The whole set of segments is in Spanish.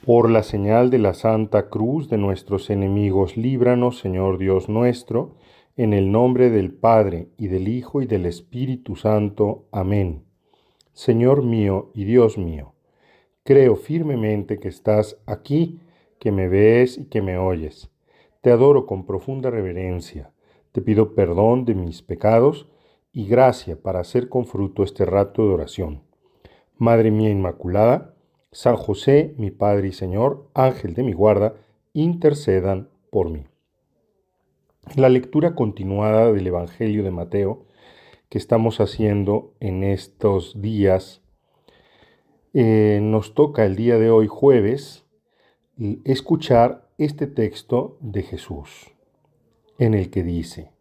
Por la señal de la Santa Cruz de nuestros enemigos, líbranos, Señor Dios nuestro, en el nombre del Padre, y del Hijo, y del Espíritu Santo. Amén. Señor mío y Dios mío, creo firmemente que estás aquí, que me ves y que me oyes. Te adoro con profunda reverencia. Te pido perdón de mis pecados y gracia para hacer con fruto este rato de oración. Madre mía Inmaculada, San José, mi Padre y Señor, Ángel de mi guarda, intercedan por mí. En la lectura continuada del Evangelio de Mateo que estamos haciendo en estos días, nos toca el día de hoy, jueves, escuchar este texto de Jesús, en el que dice: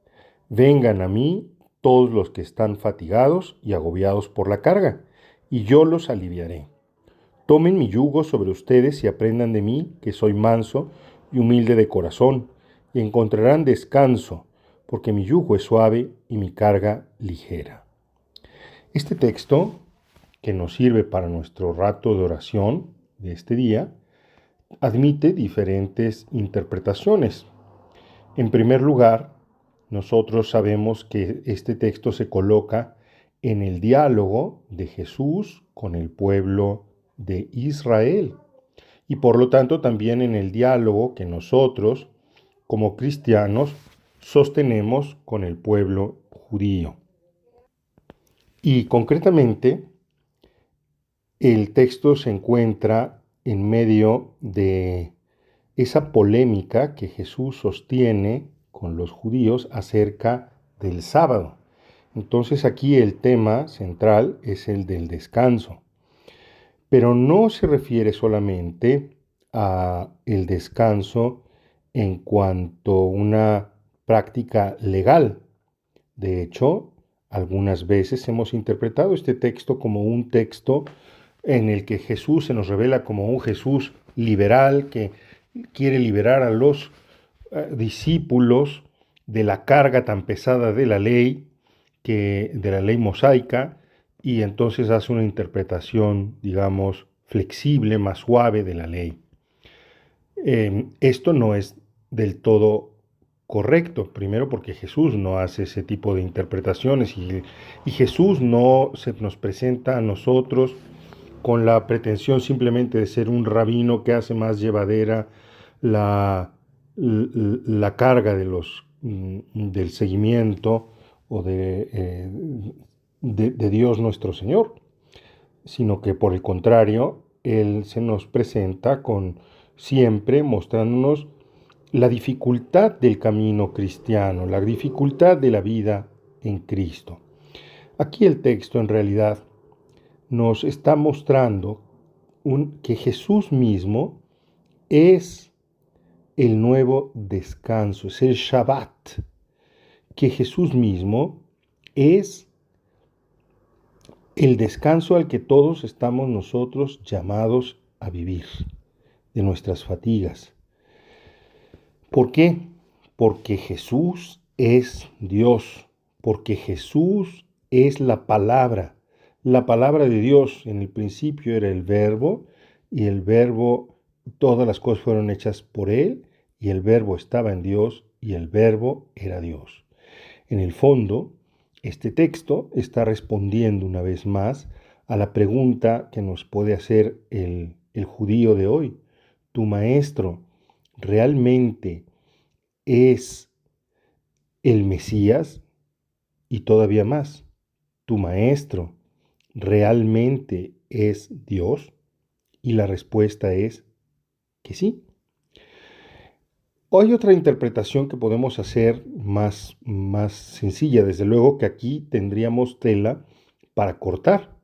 vengan a mí todos los que están fatigados y agobiados por la carga, y yo los aliviaré. Tomen mi yugo sobre ustedes y aprendan de mí, que soy manso y humilde de corazón, y encontrarán descanso, porque mi yugo es suave y mi carga ligera. Este texto, que nos sirve para nuestro rato de oración de este día, admite diferentes interpretaciones. En primer lugar, nosotros sabemos que este texto se coloca en el diálogo de Jesús con el pueblo de Israel y por lo tanto también en el diálogo que nosotros como cristianos sostenemos con el pueblo judío. Y concretamente el texto se encuentra en medio de esa polémica que Jesús sostiene con los judíos acerca del sábado. Entonces aquí el tema central es el del descanso. Pero no se refiere solamente a el descanso en cuanto a una práctica legal. De hecho, algunas veces hemos interpretado este texto como un texto en el que Jesús se nos revela como un Jesús liberal que quiere liberar a los discípulos de la carga tan pesada de la ley, de la ley mosaica, y entonces hace una interpretación, digamos, flexible, más suave de la ley. Esto no es del todo correcto, primero porque Jesús no hace ese tipo de interpretaciones y Jesús no se nos presenta a nosotros con la pretensión simplemente de ser un rabino que hace más llevadera la carga del seguimiento o de Dios nuestro Señor, sino que por el contrario, Él se nos presenta siempre mostrándonos la dificultad del camino cristiano, la dificultad de la vida en Cristo. Aquí el texto en realidad nos está mostrando que Jesús mismo es el nuevo descanso, es el Shabbat, que Jesús mismo es el descanso al que todos estamos nosotros llamados a vivir, de nuestras fatigas. ¿Por qué? Porque Jesús es Dios, porque Jesús es la palabra de Dios. En el principio era el Verbo, y el Verbo, todas las cosas fueron hechas por Él, y el Verbo estaba en Dios, y el Verbo era Dios. En el fondo, este texto está respondiendo una vez más a la pregunta que nos puede hacer el judío de hoy. ¿Tu maestro realmente es el Mesías? Y todavía más, ¿tu maestro realmente es Dios? Y la respuesta es que sí. Hay otra interpretación que podemos hacer más sencilla. Desde luego que aquí tendríamos tela para cortar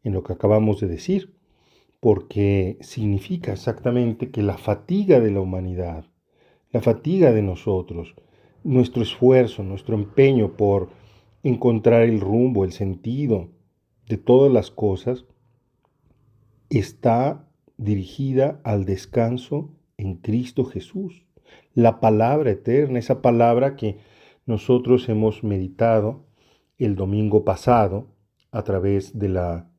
en lo que acabamos de decir, porque significa exactamente que la fatiga de la humanidad, la fatiga de nosotros, nuestro esfuerzo, nuestro empeño por encontrar el rumbo, el sentido de todas las cosas, está dirigida al descanso en Cristo Jesús. La palabra eterna, esa palabra que nosotros hemos meditado el domingo pasado a través de la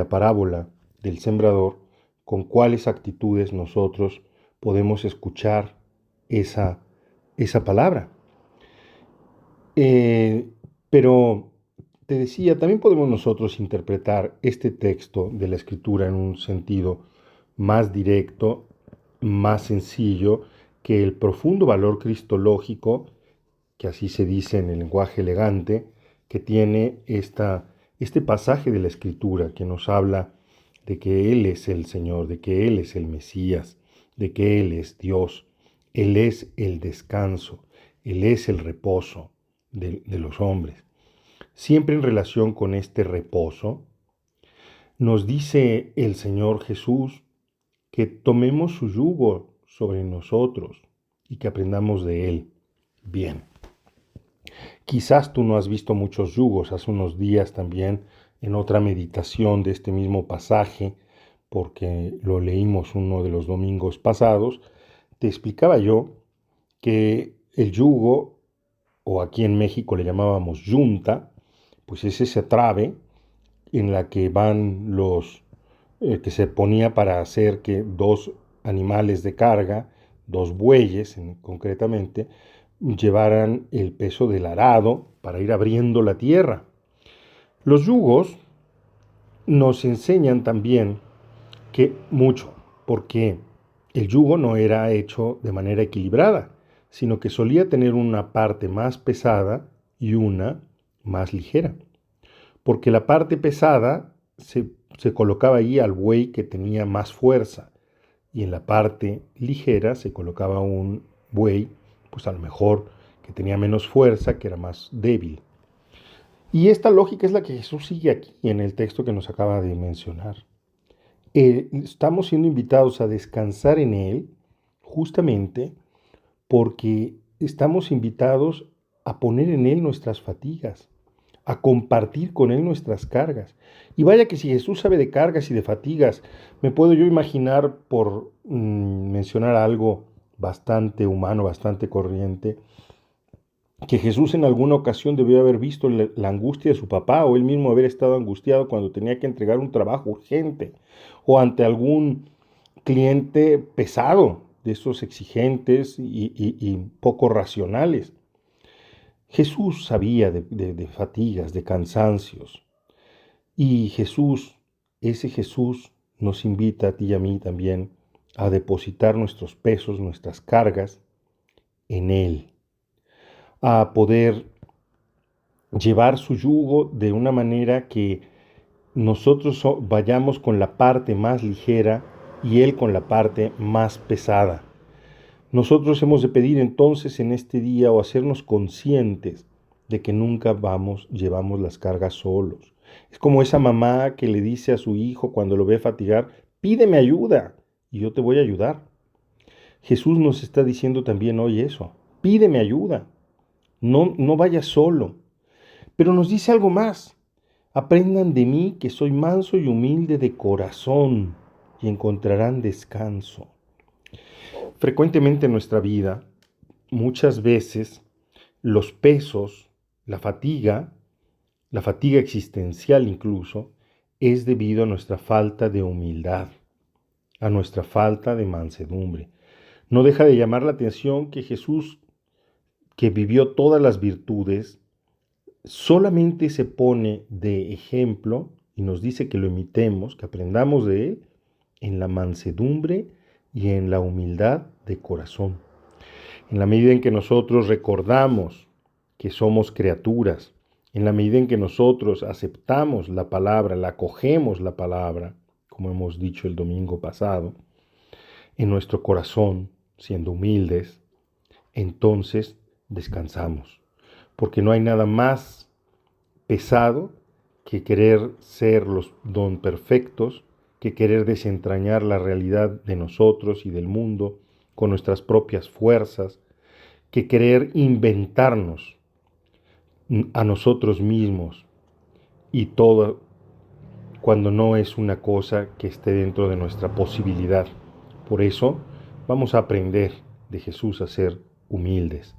parábola del sembrador, con cuáles actitudes nosotros podemos escuchar esa palabra. Pero te decía, también podemos nosotros interpretar este texto de la Escritura en un sentido más directo, más sencillo, que el profundo valor cristológico, que así se dice en el lenguaje elegante, que tiene este pasaje de la Escritura que nos habla de que Él es el Señor, de que Él es el Mesías, de que Él es Dios, Él es el descanso, Él es el reposo de los hombres. Siempre en relación con este reposo, nos dice el Señor Jesús que tomemos su yugo sobre nosotros y que aprendamos de Él. Bien, quizás tú no has visto muchos yugos. Hace unos días también, en otra meditación de este mismo pasaje, porque lo leímos uno de los domingos pasados, te explicaba yo que el yugo, o aquí en México le llamábamos yunta, pues es esa trave en la que van que se ponía para hacer que dos animales de carga, dos bueyes concretamente, llevaran el peso del arado para ir abriendo la tierra. Los yugos nos enseñan también que mucho, porque el yugo no era hecho de manera equilibrada, sino que solía tener una parte más pesada y una más ligera. Porque la parte pesada se colocaba ahí al buey que tenía más fuerza, y en la parte ligera se colocaba un buey, pues a lo mejor que tenía menos fuerza, que era más débil. Y esta lógica es la que Jesús sigue aquí en el texto que nos acaba de mencionar. Estamos siendo invitados a descansar en Él justamente porque estamos invitados a poner en Él nuestras fatigas, a compartir con Él nuestras cargas. Y vaya que si Jesús sabe de cargas y de fatigas, me puedo yo imaginar, por mencionar algo bastante humano, bastante corriente, que Jesús en alguna ocasión debió haber visto la angustia de su papá, o él mismo haber estado angustiado cuando tenía que entregar un trabajo urgente, o ante algún cliente pesado, de esos exigentes y poco racionales. Jesús sabía de fatigas, de cansancios, y ese Jesús nos invita a ti y a mí también a depositar nuestros pesos, nuestras cargas en Él, a poder llevar su yugo de una manera que nosotros vayamos con la parte más ligera y Él con la parte más pesada. Nosotros hemos de pedir entonces en este día, o hacernos conscientes de que nunca llevamos las cargas solos. Es como esa mamá que le dice a su hijo cuando lo ve fatigar: pídeme ayuda y yo te voy a ayudar. Jesús nos está diciendo también hoy eso: pídeme ayuda, no vayas solo. Pero nos dice algo más: aprendan de mí, que soy manso y humilde de corazón, y encontrarán descanso. Frecuentemente en nuestra vida, muchas veces, los pesos, la fatiga existencial incluso, es debido a nuestra falta de humildad, a nuestra falta de mansedumbre. No deja de llamar la atención que Jesús, que vivió todas las virtudes, solamente se pone de ejemplo y nos dice que lo imitemos, que aprendamos de Él en la mansedumbre y en la humildad de corazón. En la medida en que nosotros recordamos que somos criaturas, en la medida en que nosotros aceptamos la palabra, la acogemos la palabra, como hemos dicho el domingo pasado, en nuestro corazón, siendo humildes, entonces descansamos. Porque no hay nada más pesado que querer ser los don perfectos, que querer desentrañar la realidad de nosotros y del mundo con nuestras propias fuerzas, que querer inventarnos a nosotros mismos, y todo cuando no es una cosa que esté dentro de nuestra posibilidad. Por eso vamos a aprender de Jesús a ser humildes,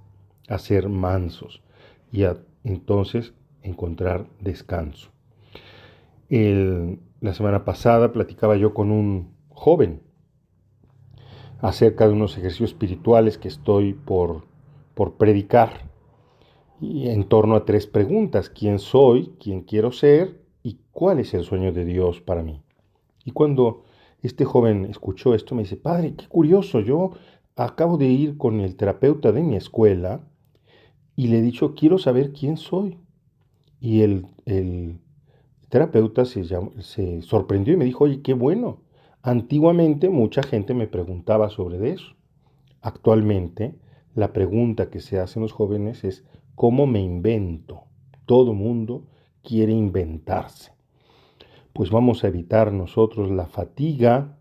a ser mansos, y a entonces encontrar descanso. La semana pasada platicaba yo con un joven acerca de unos ejercicios espirituales que estoy por predicar, y en torno a 3 preguntas: ¿quién soy? ¿Quién quiero ser? ¿Y cuál es el sueño de Dios para mí? Y cuando este joven escuchó esto, me dice: padre, qué curioso, yo acabo de ir con el terapeuta de mi escuela y le he dicho, quiero saber quién soy. Y el terapeuta se sorprendió y me dijo: oye, qué bueno. Antiguamente mucha gente me preguntaba sobre eso. Actualmente la pregunta que se hacen los jóvenes es: ¿cómo me invento? Todo mundo quiere inventarse. Pues vamos a evitar nosotros la fatiga,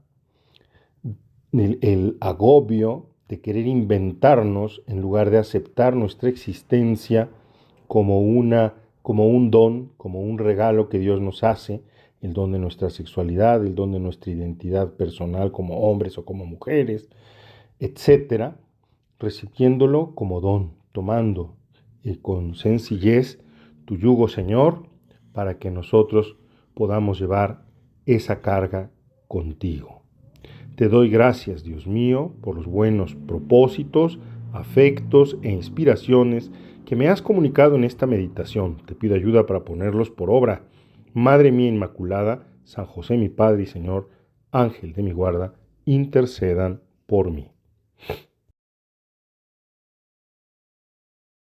el agobio de querer inventarnos en lugar de aceptar nuestra existencia como como un don, como un regalo que Dios nos hace, el don de nuestra sexualidad, el don de nuestra identidad personal como hombres o como mujeres, etcétera, recibiéndolo como don, tomando con sencillez tu yugo, Señor, para que nosotros podamos llevar esa carga contigo. Te doy gracias, Dios mío, por los buenos propósitos, afectos e inspiraciones que me has comunicado en esta meditación. Te pido ayuda para ponerlos por obra. Madre mía Inmaculada, San José mi Padre y Señor, Ángel de mi guarda, intercedan por mí.